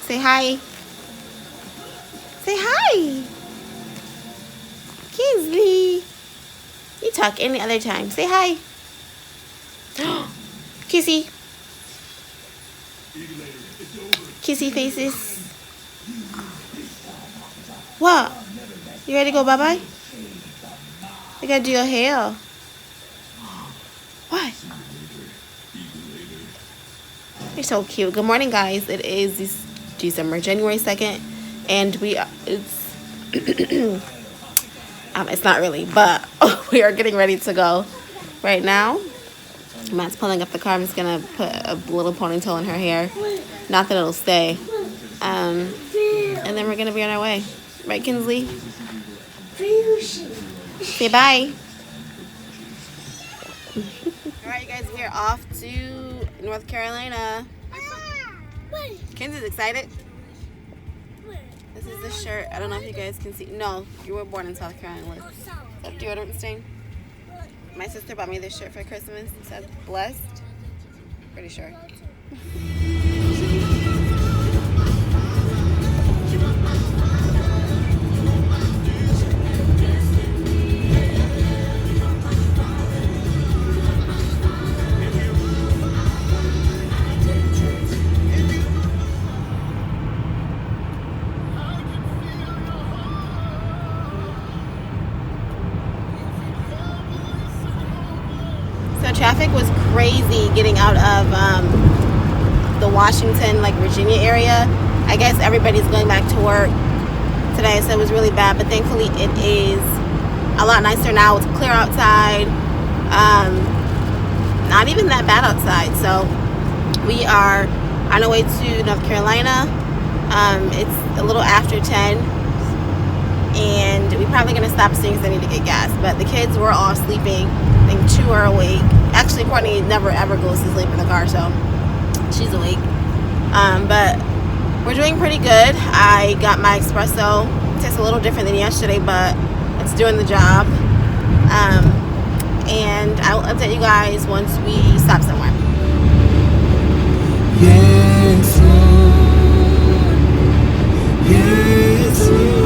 Say hi. Say hi. Kinsley. You talk any other time. Say hi. Kissy. Kissy faces. What? You ready to go bye-bye? I gotta do your hair. What? You're so cute. Good morning, guys. It is December, January 2nd, and it's not really, but we are getting ready to go right now. Matt's pulling up the car. I'm just gonna put a little ponytail in her hair. Not that it'll stay. And then we're gonna be on our way. Right, Kinsley? Say bye. Alright, you guys, we are off to North Carolina. Kinsley's excited. This is the shirt. I don't know if you guys can see. No, you were born in South Carolina. Look. Is that deodorant stain? My sister bought me this shirt for Christmas. It says blessed. Pretty sure. So traffic was crazy getting out of the Washington, Virginia area. I guess everybody's going back to work today, so it was really bad. But thankfully, it is a lot nicer now. It's clear outside. Not even that bad outside. So we are on our way to North Carolina. It's a little after 10, and we're probably gonna stop as soon as I need to get gas. But the kids were all sleeping. I think 2 are awake. Actually, Courtney never ever goes to sleep in the car, so she's awake. But we're doing pretty good. I got my espresso. It tastes a little different than yesterday, but it's doing the job. And I will update you guys once we stop somewhere. Yes, Lord. Yes, Lord.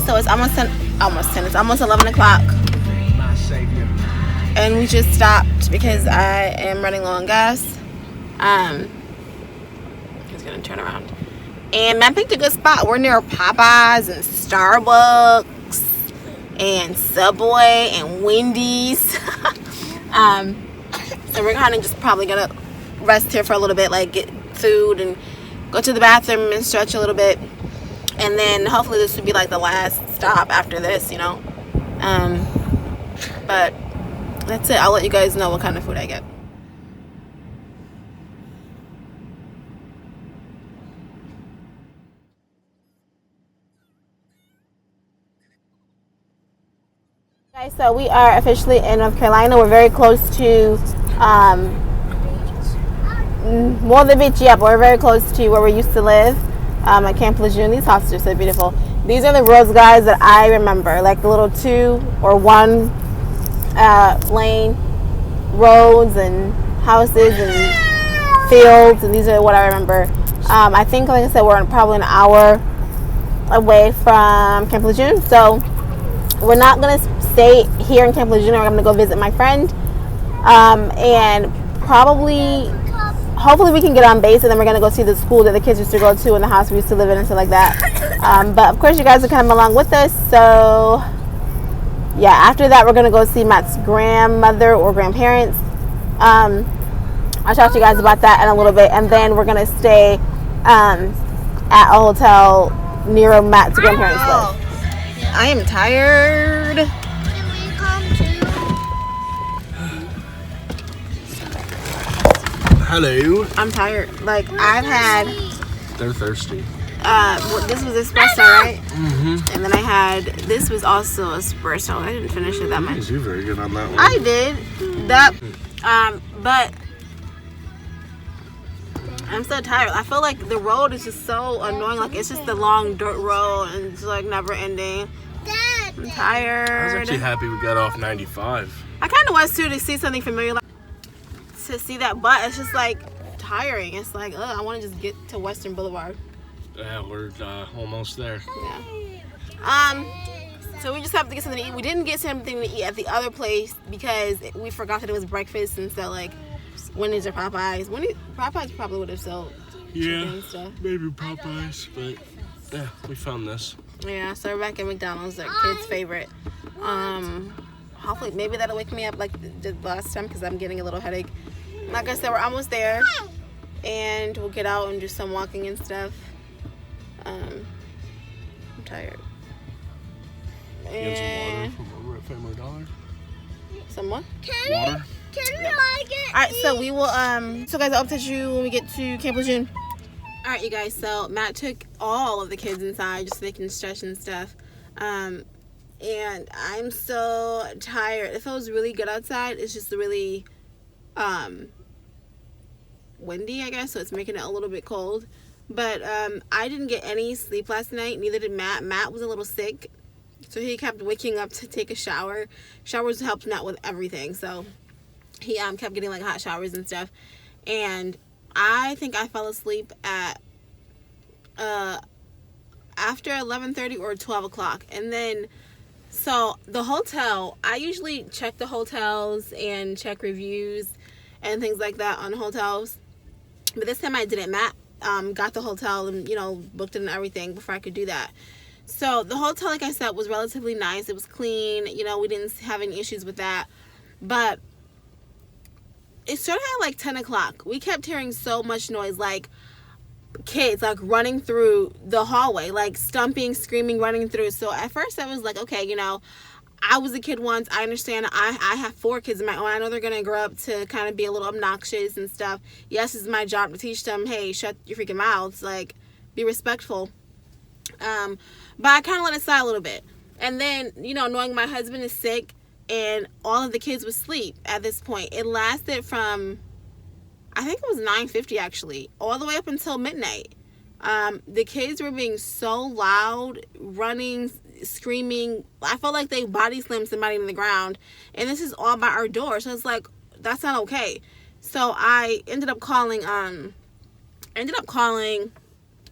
So it's almost 10. It's almost 11 o'clock. And we just stopped because I am running low on gas. He's gonna turn around. And I picked a good spot. We're near Popeyes and Starbucks and Subway and Wendy's. So we're kind of just probably gonna rest here for a little bit, get food and go to the bathroom and stretch a little bit. And then hopefully this will be the last stop after this, But that's it. I'll let you guys know what kind of food I get. Guys, so we are officially in North Carolina. We're very close to the beach, yeah, but we're very close to where we used to live. At Camp Lejeune. These houses are so beautiful. These are the roads, guys, that I remember, the little 2 or 1 lane roads and houses and fields, and these are what I remember. I think, like I said, we're probably an hour away from Camp Lejeune, so we're not gonna stay here in Camp Lejeune. We're gonna go visit my friend, and hopefully we can get on base, and then we're going to go see the school that the kids used to go to and the house we used to live in and stuff like that. But of course you guys are coming along with us, so yeah, after that we're going to go see Matt's grandmother or grandparents. I'll talk to you guys about that in a little bit, and then we're going to stay at a hotel near Matt's grandparents live. I am tired. Hello. I'm tired. I've had... They're thirsty. this was espresso, right? Mm-hmm. And then I had, this was also espresso. I didn't finish it that much. You're very good on that one. I did. That, but I'm so tired. I feel like the road is just so annoying. Like, it's just the long dirt road and it's like never ending. I'm tired. I was actually happy we got off 95. I kind of was too, to see something familiar, like, to see that, but it's just like tiring. It's like, I want to just get to Western Boulevard. Yeah, we're almost there. Yeah. So we just have to get something to eat. We didn't get something to eat at the other place because we forgot that it was breakfast, and so like Wendy's or Popeyes. Popeyes probably would have sold chicken and stuff. Maybe Popeyes, but yeah, we found this. Yeah, so we're back at McDonald's, our kids' favorite. Hopefully, maybe that'll wake me up like the last time because I'm getting a little headache. Like I said, we're almost there, and we'll get out and do some walking and stuff. I'm tired. You had some water from over at Family Dollar? Some what? Water? Alright, so we will, so guys, I'll update you when we get to Camp Lejeune. Alright, you guys, so Matt took all of the kids inside just so they can stretch and stuff. And I'm so tired. It feels really good outside. It's just really, windy, I guess, so it's making it a little bit cold. But, I didn't get any sleep last night. Neither did Matt. Matt was a little sick, so he kept waking up to take a shower. Showers helped Matt with everything, so he kept getting like hot showers and stuff. And I think I fell asleep at after 11:30 or 12 o'clock. And then, so the hotel, I usually check the hotels and check reviews and things like that on hotels, but this time I didn't. Matt got the hotel and, you know, booked it and everything before I could do that. So the hotel, like I said, was relatively nice. It was clean. You know, we didn't have any issues with that. But it started at like 10 o'clock. We kept hearing so much noise, like kids like running through the hallway, like stumping, screaming, running through. So at first I was like, okay, you know, I was a kid once. I understand. I have 4 kids of my own. I know they're going to grow up to kind of be a little obnoxious and stuff. Yes, it's my job to teach them, hey, shut your freaking mouths. Like, be respectful. But I kind of let it slide a little bit. And then, you know, knowing my husband is sick and all of the kids would sleep at this point. It lasted from, I think it was 9:50 actually, all the way up until midnight. The kids were being so loud, running, screaming. I felt like they body slammed somebody in the ground. And this is all by our door. So it's like, that's not okay. So I ended up calling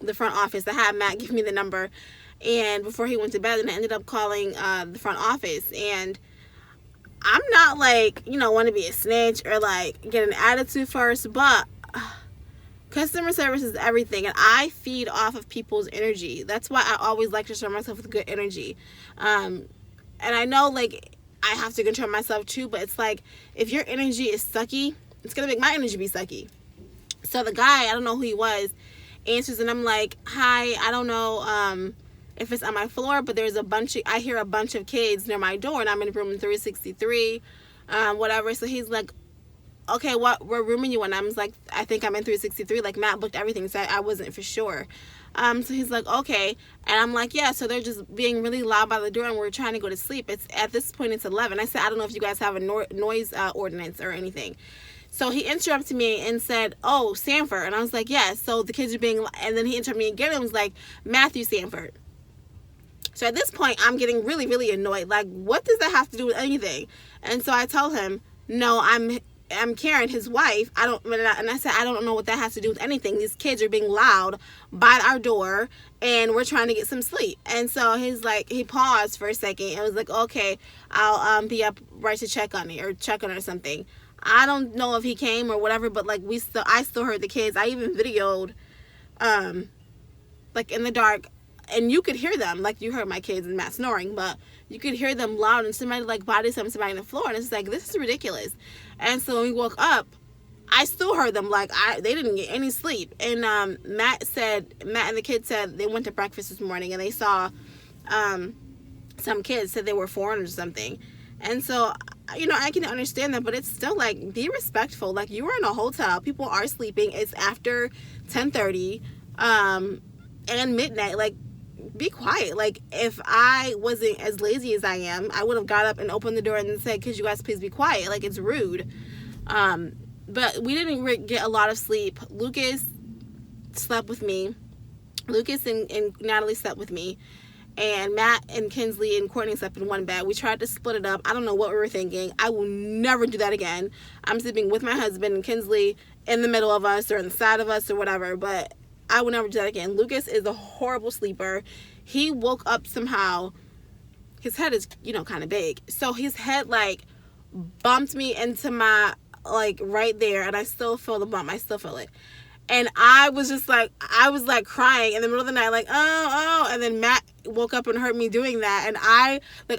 the front office. I had Matt give me the number, and before he went to bed, and I ended up calling the front office. And I'm not like, you know, want to be a snitch or like get an attitude first, but customer service is everything, and I feed off of people's energy. That's why I always like to surround myself with good energy. And I know like I have to control myself too, but it's like if your energy is sucky, it's gonna make my energy be sucky. So the guy, I don't know who he was, answers, and I'm like, hi, I don't know if it's on my floor, but there's I hear a bunch of kids near my door, and I'm in room 363, whatever. So he's like, okay, what room are you in? I was like, I think I'm in 363. Like, Matt booked everything, so I wasn't for sure. So he's like, okay. And I'm like, yeah, so they're just being really loud by the door, and we're trying to go to sleep. At this point, it's 11. I said, I don't know if you guys have a noise ordinance or anything. So he interrupted me and said, oh, Sanford. And I was like, yes. So the kids are being, and then he interrupted me again and was like, Matthew Sanford. So at this point, I'm getting really, really annoyed. Like, what does that have to do with anything? And so I told him, no, I'm Caren, his wife. And I said, I don't know what that has to do with anything. These kids are being loud by our door, and we're trying to get some sleep. And so he's like, he paused for a second and was like, okay, I'll be up right to check on it or something. I don't know if he came or whatever, but like I still heard the kids. I even videoed, like in the dark, and you could hear them. Like, you heard my kids and Matt snoring, but you could hear them loud, and somebody like body slammed somebody on the floor, and it's like, this is ridiculous. And so when we woke up, I still heard them. Like, they didn't get any sleep. And Matt and the kids said they went to breakfast this morning, and they saw some kids said they were foreigners or something. And so, you know, I can understand that, but it's still like, be respectful. Like, you were in a hotel, people are sleeping, it's after 10:30, and midnight. Like, be quiet. Like, if I wasn't as lazy as I am, I would have got up and opened the door and said, could you guys please be quiet? Like, it's rude. But we didn't get a lot of sleep. Lucas slept with me. Lucas and Natalie slept with me. And Matt and Kinsley and Courtney slept in one bed. We tried to split it up. I don't know what we were thinking. I will never do that again. I'm sleeping with my husband and Kinsley in the middle of us or in the side of us or whatever. But I will never do that again. Lucas is a horrible sleeper. He woke up somehow. His head is, kind of big. So his head, like, bumped me into my, like, right there. And I still feel the bump. I still feel it. And I was crying in the middle of the night, like, oh. And then Matt woke up and heard me doing that. And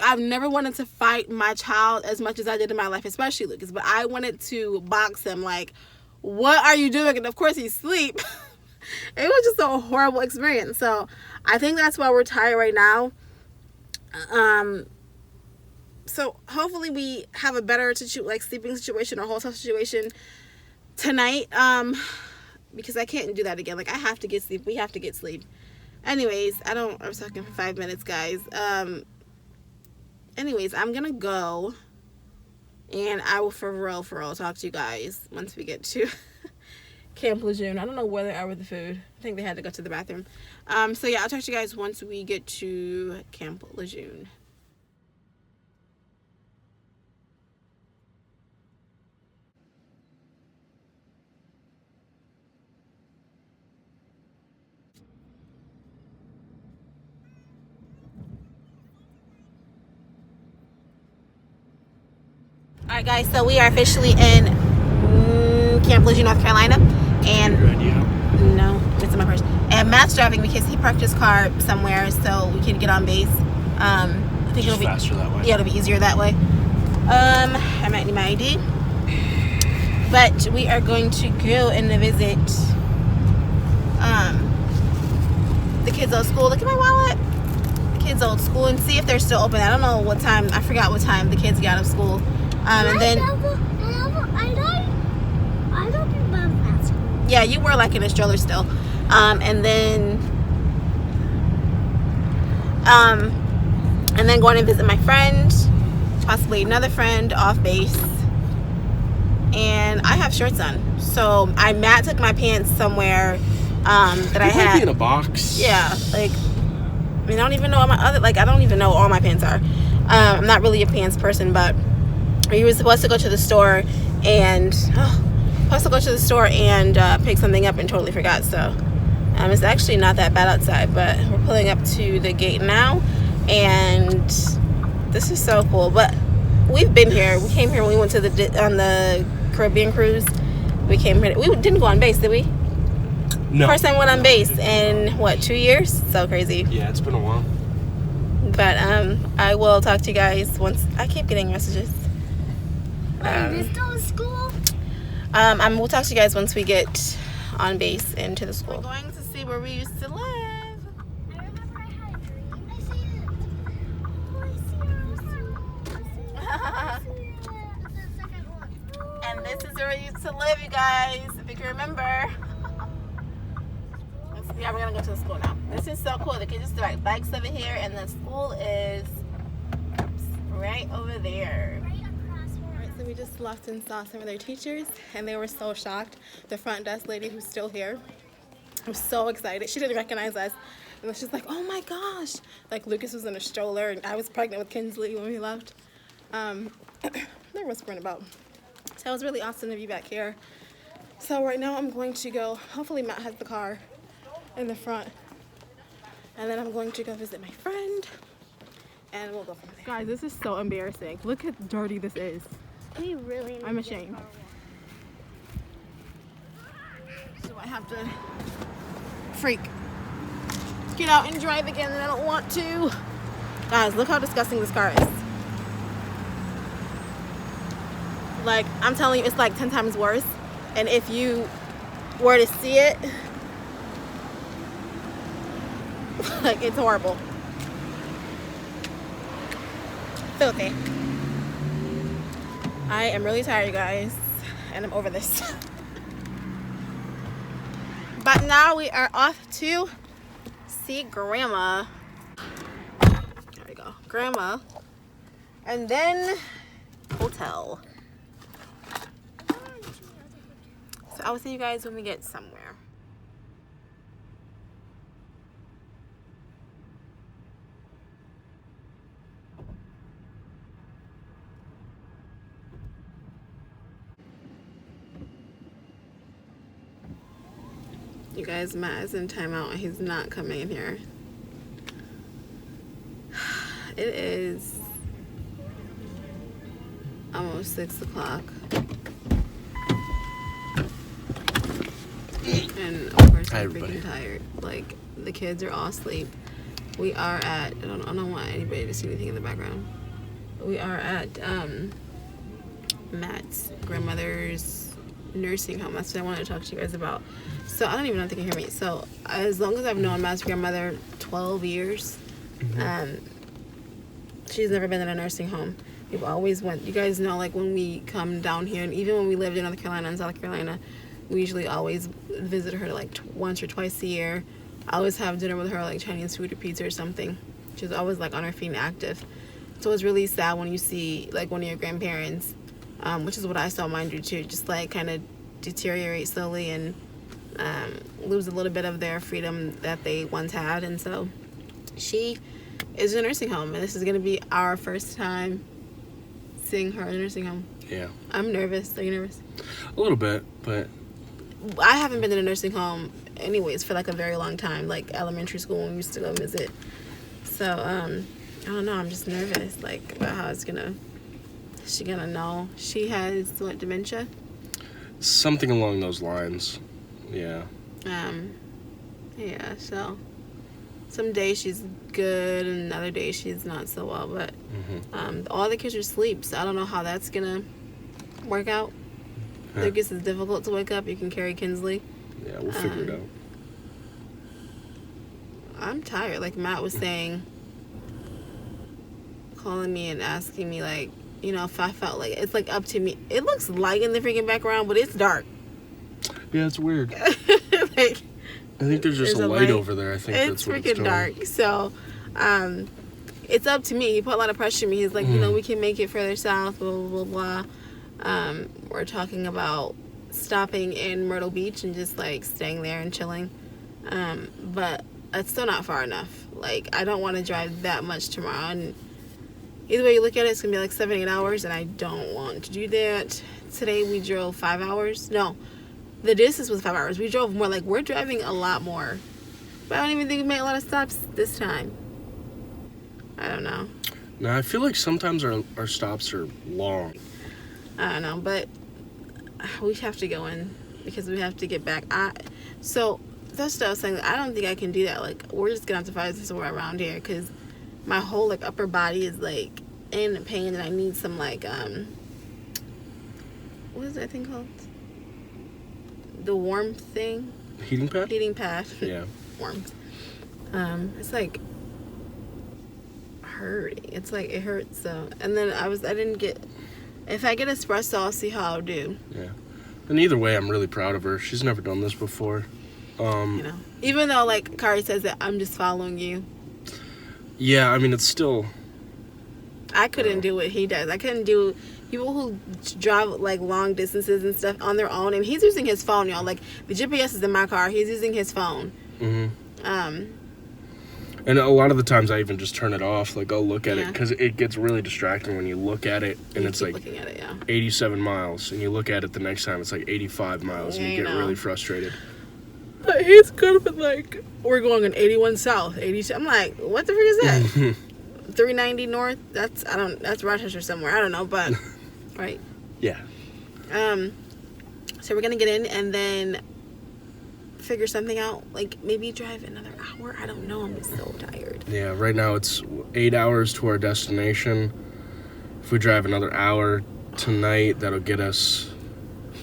I've never wanted to fight my child as much as I did in my life, especially Lucas. But I wanted to box him, like, what are you doing? And of course he's asleep. It was just a horrible experience. So I think that's why we're tired right now. So hopefully we have a better sleeping situation or hotel situation tonight. Because I can't do that again. Like, I have to get sleep. We have to get sleep. Anyways, I was talking for 5 minutes, guys. Anyways, I'm gonna go, and I will for real talk to you guys once we get to Camp Lejeune. I don't know where they are with the food. I think they had to go to the bathroom. So yeah, I'll talk to you guys once we get to Camp Lejeune. Alright guys, so we are officially in Camp Lejeune, North Carolina. And no, it's in my purse. And Matt's driving because he parked his car somewhere so we can get on base. I think it'll be faster that way. Yeah, it'll be easier that way. I might need my ID. But we are going to go and visit the kids' old school. Look at my wallet. The kids' old school and see if they're still open. I don't know what time. I forgot what time the kids got out of school. And then I don't remember that school. Yeah, you were like in a stroller still. And then going to visit my friend, possibly another friend off base. And I have shorts on, so Matt took my pants somewhere that I had. Might be in a box. Yeah, like, I don't even know I don't even know all my pants are. I'm not really a pants person, but we were supposed to go to the store and pick something up and totally forgot. So it's actually not that bad outside, but we're pulling up to the gate now, and this is so cool. But we've been here. We came here when we went to on the Caribbean cruise. We came here. We didn't go on base, did we? No. First time we went on base in 2 years? So crazy. Yeah, it's been a while. But I will talk to you guys once. I keep getting messages. Is this still a school? We'll talk to you guys once we get on base into the school. We're going to see where we used to live. I remember I had a dream. I see it. Oh, I see it. The second one. And this is where we used to live, you guys, if you can remember. Yeah, we're gonna go to the school now. This is so cool. The kids just ride bikes over here, and the school is right over there. Alright, so we just left and saw some of their teachers, and they were so shocked. The front desk lady, who's still here, was so excited. She didn't recognize us, and she's like, "Oh my gosh!" Like, Lucas was in a stroller, and I was pregnant with Kinsley when we left. They're whispering about. So it was really awesome to be back here. So right now I'm going to go. Hopefully Matt has the car in the front, and then I'm going to go visit my friend, and we'll go from there. Guys, this is so embarrassing. Look how dirty this is. I'm ashamed. So I have to get out and drive again, and I don't want to. Guys, look how disgusting this car is. Like, I'm telling you, it's like 10 times worse. And if you were to see it, like, it's horrible. Filthy. I am really tired, you guys, and I'm over this. But now we are off to see Grandma. There we go. Grandma. And then hotel. So I will see you guys when we get somewhere. You guys, Matt is in timeout and he's not coming in here. It is almost 6 o'clock. And of course I'm freaking tired. Like, the kids are all asleep. We are at, I don't want anybody to see anything in the background. We are at Matt's grandmother's nursing home. That's what I wanted to talk to you guys about. So I don't even know if they can hear me. So as long as I've known Matt's grandmother, 12 years, she's never been in a nursing home. We've always went, you guys know, like when we come down here, and even when we lived in North Carolina and South Carolina, we usually always visit her like once or twice a year. I always have dinner with her, like Chinese food or pizza or something. She's always like on her feet and active. So it's really sad when you see like one of your grandparents, which is what I saw mine do too, just like kind of deteriorate slowly and lose a little bit of their freedom that they once had. And so she is in a nursing home, and this is going to be our first time seeing her in a nursing home. Yeah. I'm nervous. Are you nervous? A little bit, but I haven't been in a nursing home anyways for like a very long time, like elementary school when we used to go visit. So I don't know, I'm just nervous like about how it's gonna, is she gonna know she has what, dementia? something along those lines. Yeah. Yeah, so some days she's good and other days she's not so well, but all the kids are asleep, so I don't know how that's gonna work out. Lucas is difficult to wake up. You can carry Kinsley. Yeah, we'll figure it out. I'm tired. Like Matt was saying, calling me and asking me, like, you know, if I felt like it's like up to me. It looks light in the freaking background, but it's dark. Yeah, it's weird. Like, I think there's just a light over there. I think it's that's what it's freaking doing. dark. So, it's up to me. He put a lot of pressure on me. He's like, you know, we can make it further south, blah, blah, blah, blah. We're talking about stopping in Myrtle Beach and just, like, staying there and chilling. But it's still not far enough. Like, I don't want to drive that much tomorrow. And either way you look at it, it's going to be like 7-8 hours, and I don't want to do that. Today we drove 5 hours. No, the distance was 5 hours. We drove more. Like, we're driving a lot more. But I don't even think we made a lot of stops this time. I don't know. No, I feel like sometimes our stops are long. I don't know, but we have to go in because we have to get back. So that's what I was saying. I don't think I can do that. Like, we're just gonna have to find somewhere around here because my whole like upper body is like in pain, and I need some like what is that thing called? The warm thing. Heating pad? Heating pad. Yeah. Warm. It's like hurting. It's like it hurts. So, and then I didn't get. If I get espresso, I'll see how I'll do. Yeah. And either way, I'm really proud of her. She's never done this before. You know, even though like Kari says that I'm just following you. Yeah, I mean it's still. I couldn't do what he does. I couldn't do people who drive like long distances and stuff on their own. And he's using his phone, y'all. Like the GPS is in my car. He's using his phone. And a lot of the times I even just turn it off. Like, I'll look at it Yeah. because it gets really distracting when you look at it and You it's keep like looking at it, yeah. 87 miles. And you look at it the next time, it's like 85 miles. And Yeah, you you get know. really frustrated. But he's could have been like, we're going on 81 south, 80. I'm like, what the frick is that? 390 north. That's Rochester somewhere. I don't know, but right. Yeah. So we're gonna get in and then figure something out. Like maybe drive another hour. I don't know. I'm just so tired. Yeah, right now it's 8 hours to our destination. If we drive another hour tonight, that'll get us,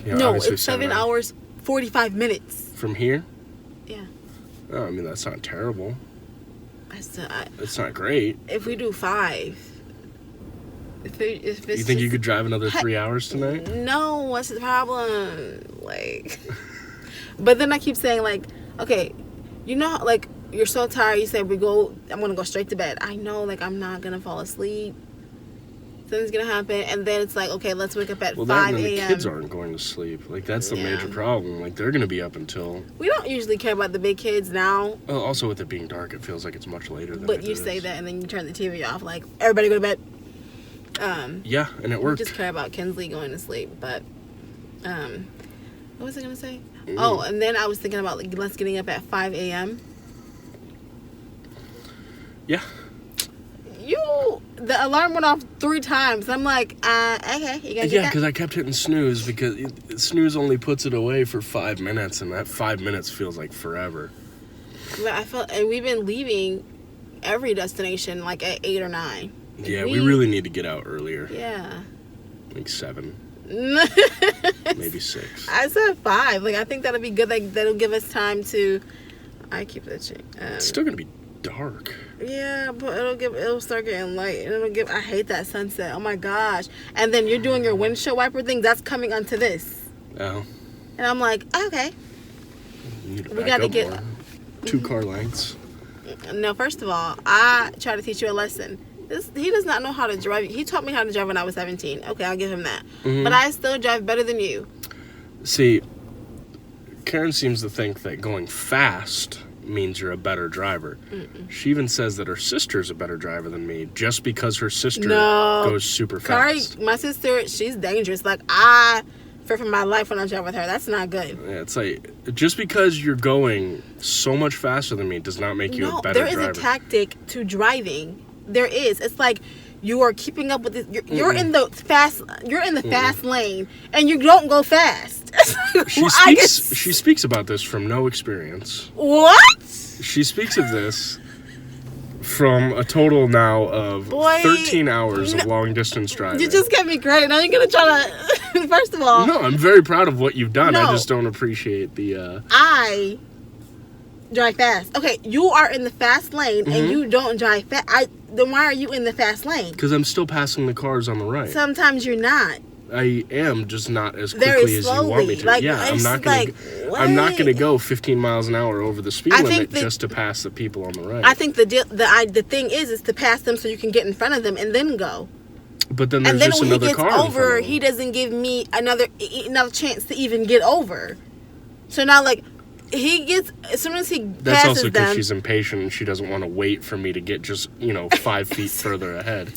you know, No, obviously it's 7 hours 45 minutes. From here? Yeah. Oh, I mean, that's not terrible. It's It's not great. if we do 5. If it's You think you could drive another 3 hours tonight? No, what's the problem? Like, but then I keep saying like, okay, you know, like you're so tired. You say I'm gonna go straight to bed. I know, like, I'm not gonna fall asleep. Something's gonna happen, and then it's like, okay, let's wake up at 5 and a.m. the kids aren't going to sleep. Like, that's the major problem. Like, they're gonna be up until. We don't usually care about the big kids now. Well, also with it being dark, it feels like it's much later than. But you say that, and then you turn the TV off. Like, everybody go to bed. Yeah, and it worked. We just care about Kinsley going to sleep, but what was I gonna say? Oh, and then I was thinking about, like, let's getting up at 5 a.m. Yeah. The alarm went off 3 times. I'm like, okay, you gonna Yeah, because I kept hitting snooze because snooze only puts it away for 5 minutes, and that 5 minutes feels like forever. But and we've been leaving every destination like at 8 or 9. Yeah, we really need to get out earlier. Yeah. Like 7. Maybe 6. I said 5. Like, I think that'll be good. Like, that'll give us time to. I keep itching. It's still gonna be dark. Yeah, but it'll start getting light, and I hate that sunset. Oh my gosh! And then you're doing your windshield wiper thing. That's coming onto this. Oh. And I'm like, okay. We gotta get 2 car lengths. No, first of all, I try to teach you a lesson. He does not know how to drive. He taught me how to drive when I was 17. Okay, I'll give him that. Mm-hmm. But I still drive better than you. See, Caren seems to think that going fast means you're a better driver. Mm-mm. She even says that her sister's a better driver than me just because her sister goes super fast. My sister, she's dangerous. Like, I fear for my life when I drive with her. That's not good. Yeah, it's like, just because you're going so much faster than me does not make you a better driver. There is a tactic to driving. There is. It's like you are keeping up with it. You're in the fast lane, and you don't go fast. She speaks about this from no experience. What? She speaks of this from a total now of 13 hours of long distance driving. You just get me credit. Now you're gonna try to. First of all, no, I'm very proud of what you've done. No, I just don't appreciate the. I drive fast. Okay, you are in the fast lane and you don't drive fast. Then why are you in the fast lane? Because I'm still passing the cars on the right. Sometimes you're not. I am, just not as quickly as you want me to. Like, yeah, I'm not gonna go 15 miles an hour over the speed limit just to pass the people on the right. I think the thing is to pass them so you can get in front of them and then go. But then there's just another car. And then when he gets over, he doesn't give me another chance to even get over. So now, like, he gets, as soon as he passes them. That's also because she's impatient and she doesn't want to wait for me to get just 5 feet further ahead.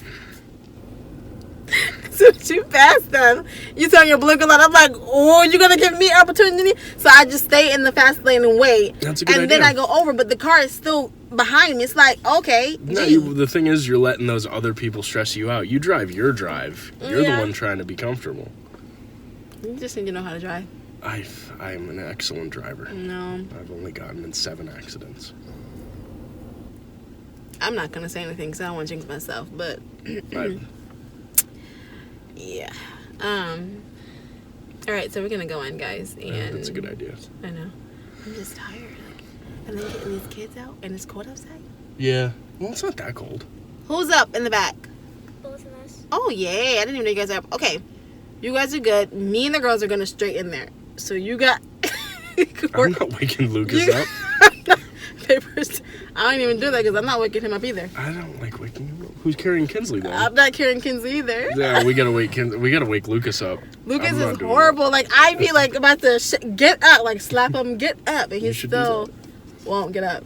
So you pass them, you turn your blinker light. I'm like, oh, you're gonna give me opportunity? So I just stay in the fast lane and wait. That's a good idea. And then I go over, but the car is still behind me. It's like, okay. No, the thing is, you're letting those other people stress you out. You drive your drive. You're the one trying to be comfortable. You just need to know how to drive. I am an excellent driver. No. I've only gotten in 7 accidents. I'm not gonna say anything because I don't want to jinx myself, but. Yeah. All right, so we're gonna go in, guys, and that's a good idea. I know. I'm just tired, and then getting these kids out, and it's cold outside. Yeah. Well, it's not that cold. Who's up in the back? Both of us. Oh yeah, I didn't even know you guys are up. Okay, you guys are good. Me and the girls are gonna straight in there. So you got. I'm not waking Lucas up. Papers. I don't even do that because I'm not waking him up either. I don't like waking him up. Who's carrying Kinsley then? I'm not carrying Kinsley either. Yeah, we gotta wake Lucas up. Lucas is horrible. Like, I'd be like about to get up, like slap him, get up, and he still won't get up.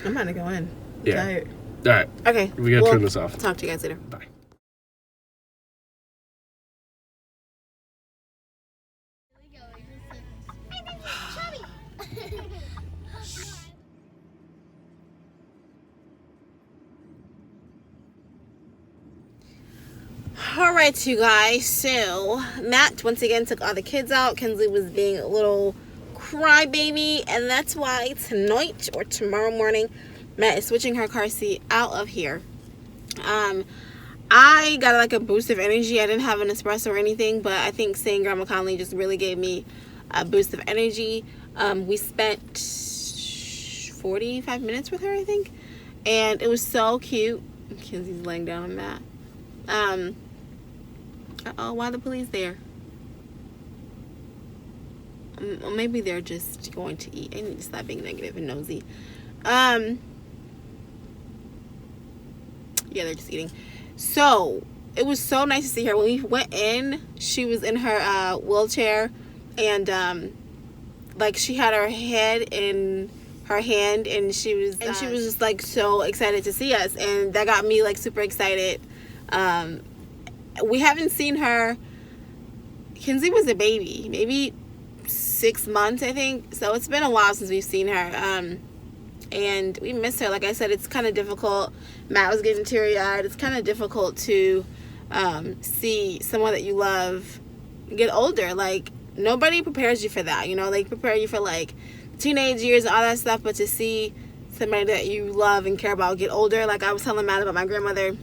I'm about to go in. I'm tired. All right. Okay. We gotta turn this off. Talk to you guys later. Bye. Alright, you guys, so Matt once again took all the kids out. Kinsley was being a little crybaby, and that's why tonight or tomorrow morning Matt is switching her car seat out of here. I got like a boost of energy. I didn't have an espresso or anything, but I think seeing Grandma Conley just really gave me a boost of energy. We spent 45 minutes with her, I think, and it was so cute. Kinsley's laying down on Matt. Uh-oh, why the police there? Maybe they're just going to eat. I need to stop being negative and nosy. Yeah, they're just eating. So it was so nice to see her. When we went in, she was in her wheelchair, and like she had her head in her hand, and she was just like so excited to see us, and that got me like super excited. We haven't seen her. Kinsley was a baby, maybe 6 months, I think. So it's been a while since we've seen her. And we miss her. Like I said, it's kind of difficult. Matt was getting teary-eyed. It's kind of difficult to see someone that you love get older. Like, nobody prepares you for that, you know? They prepare you for, like, teenage years and all that stuff, but to see somebody that you love and care about get older. Like, I was telling Matt about my grandmother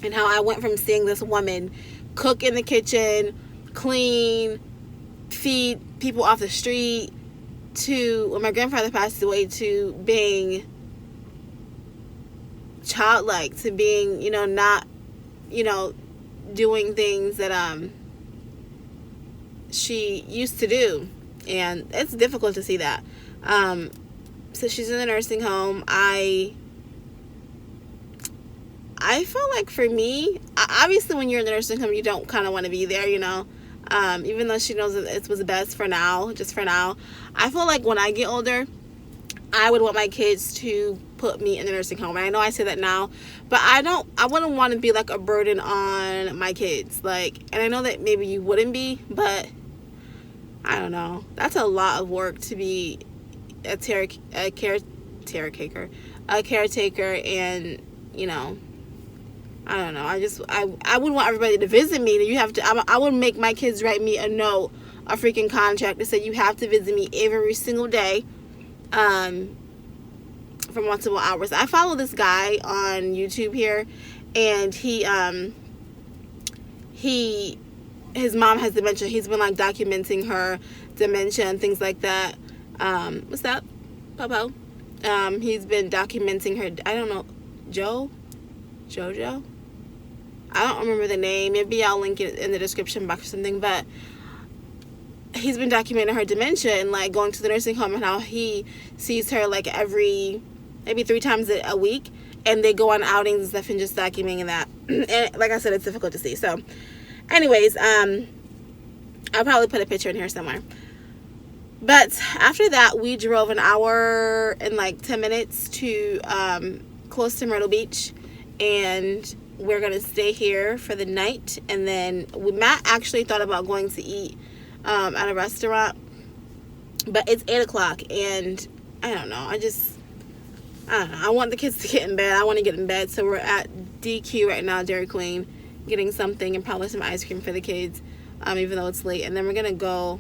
and how I went from seeing this woman cook in the kitchen, clean, feed people off the street, to when my grandfather passed away, to being childlike, to being, you know, not, you know, doing things that she used to do. And it's difficult to see that. So she's in the nursing home. I feel like for me, obviously when you're in the nursing home, you don't kind of want to be there, you know. Even though she knows that it was best for now, just for now. I feel like when I get older, I would want my kids to put me in the nursing home. And I know I say that now, but I wouldn't want to be like a burden on my kids. Like, and I know that maybe you wouldn't be, but I don't know. That's a lot of work to be a caretaker, and, you know, I don't know. I wouldn't want everybody to visit me. You have to. I would make my kids write me a note, a freaking contract that said you have to visit me every single day, for multiple hours. I follow this guy on YouTube here, and his mom has dementia. He's been like documenting her dementia and things like that. What's that, Popo? He's been documenting her. I don't know, Jojo. I don't remember the name. Maybe I'll link it in the description box or something. But he's been documenting her dementia and like going to the nursing home, and how he sees her like maybe 3 times a week, and they go on outings and stuff and just documenting that. And like I said, it's difficult to see. So anyways, I'll probably put a picture in here somewhere. But after that, we drove an hour and like 10 minutes to close to Myrtle Beach, and we're gonna stay here for the night. And then Matt actually thought about going to eat at a restaurant, but it's 8 o'clock, and I don't know. I don't know. I want the kids to get in bed. I want to get in bed, so we're at DQ right now, Dairy Queen, getting something and probably some ice cream for the kids, even though it's late. And then we're gonna go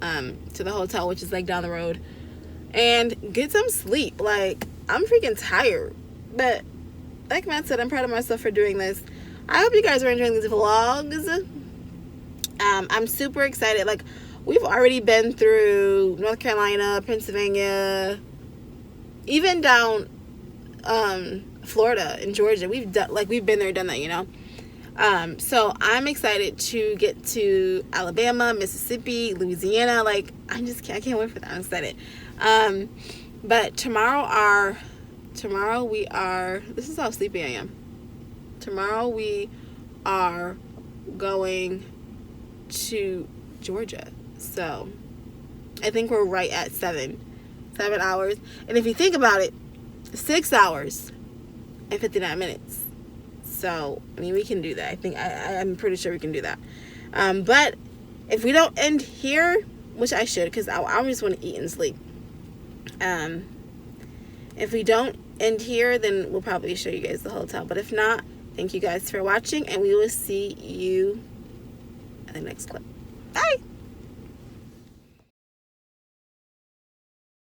to the hotel, which is like down the road, and get some sleep. Like, I'm freaking tired, but like Matt said, I'm proud of myself for doing this. I hope you guys are enjoying these vlogs. I'm super excited. Like, we've already been through North Carolina, Pennsylvania, even down Florida and Georgia. We've been there, done that, you know. So I'm excited to get to Alabama, Mississippi, Louisiana. Like, I can't wait for that. I'm excited. But tomorrow we are, this is how sleepy I am. Tomorrow we are going to Georgia. So I think we're right at 7 hours. And if you think about it, 6 hours and 59 minutes. So, I mean, we can do that. I'm pretty sure we can do that. But if we don't end here, which I should, because I just want to eat and sleep. If we don't end here, then we'll probably show you guys the hotel. But if not, thank you guys for watching, and we will see you in the next clip. Bye!